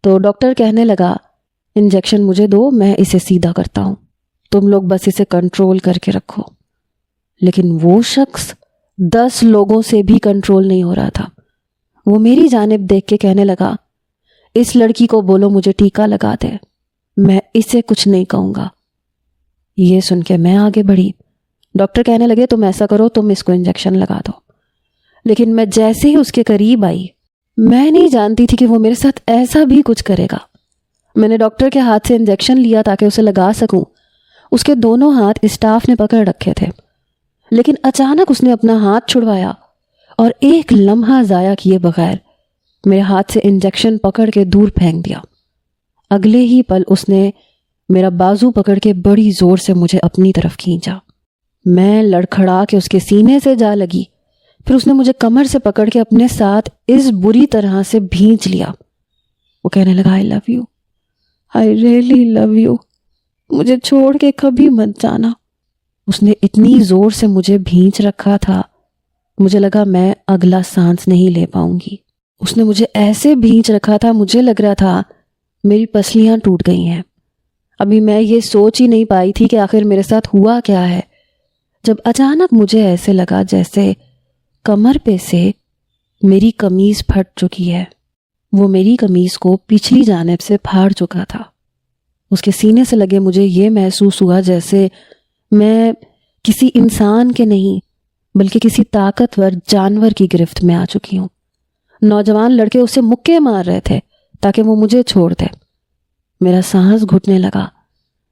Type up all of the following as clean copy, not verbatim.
तो डॉक्टर कहने लगा, इंजेक्शन मुझे दो, मैं इसे सीधा करता हूँ, तुम लोग बस इसे कंट्रोल करके रखो। लेकिन वो शख्स 10 लोगों से भी कंट्रोल नहीं हो रहा था। वो मेरी जानिब देख के कहने लगा, इस लड़की को बोलो मुझे टीका लगा दे, मैं इसे कुछ नहीं कहूँगा। ये सुन के मैं आगे बढ़ी। डॉक्टर कहने लगे, तुम ऐसा करो, तुम इसको इंजेक्शन लगा दो। लेकिन मैं जैसे ही उसके करीब आई, मैं नहीं जानती थी कि वो मेरे साथ ऐसा भी कुछ करेगा। मैंने डॉक्टर के हाथ से इंजेक्शन लिया ताकि उसे लगा सकूं। उसके दोनों हाथ स्टाफ ने पकड़ रखे थे, लेकिन अचानक उसने अपना हाथ छुड़वाया और एक लम्हा ज़ाया किए बगैर मेरे हाथ से इंजेक्शन पकड़ के दूर फेंक दिया। अगले ही पल उसने मेरा बाजू पकड़ के बड़ी जोर से मुझे अपनी तरफ खींचा। मैं लड़खड़ा के उसके सीने से जा लगी। फिर उसने मुझे कमर से पकड़ के अपने साथ इस बुरी तरह से भींच लिया। वो कहने लगा, I love you, I really love you, मुझे छोड़ के कभी मत जाना। उसने इतनी जोर से मुझे भींच रखा था, मुझे लगा मैं अगला सांस नहीं ले पाऊंगी। उसने मुझे ऐसे भींच रखा था, मुझे लग रहा था मेरी पसलियां टूट गई हैं। अभी मैं ये सोच ही नहीं पाई थी कि आखिर मेरे साथ हुआ क्या है, जब अचानक मुझे ऐसे लगा जैसे कमर पे से मेरी कमीज फट चुकी है। वो मेरी कमीज को पिछली जानिब से फाड़ चुका था। उसके सीने से लगे मुझे ये महसूस हुआ जैसे मैं किसी इंसान के नहीं बल्कि किसी ताकतवर जानवर की गिरफ्त में आ चुकी हूँ। नौजवान लड़के उसे मुक्के मार रहे थे ताकि वो मुझे छोड़ दे। मेरा सांस घुटने लगा।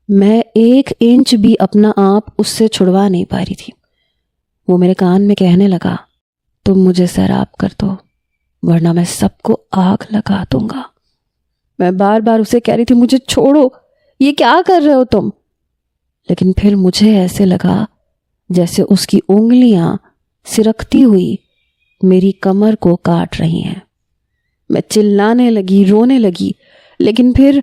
मैं 1 इंच भी अपना आप उससे छुड़वा नहीं पा रही थी। वो मेरे कान में कहने लगा, तुम मुझे सैराब कर दो वरना मैं सबको आग लगा दूंगा। मैं बार बार उसे कह रही थी, मुझे छोड़ो, ये क्या कर रहे हो तुम। लेकिन फिर मुझे ऐसे लगा जैसे उसकी उंगलियां सिरकती हुई मेरी कमर को काट रही हैं। मैं चिल्लाने लगी, रोने लगी, लेकिन फिर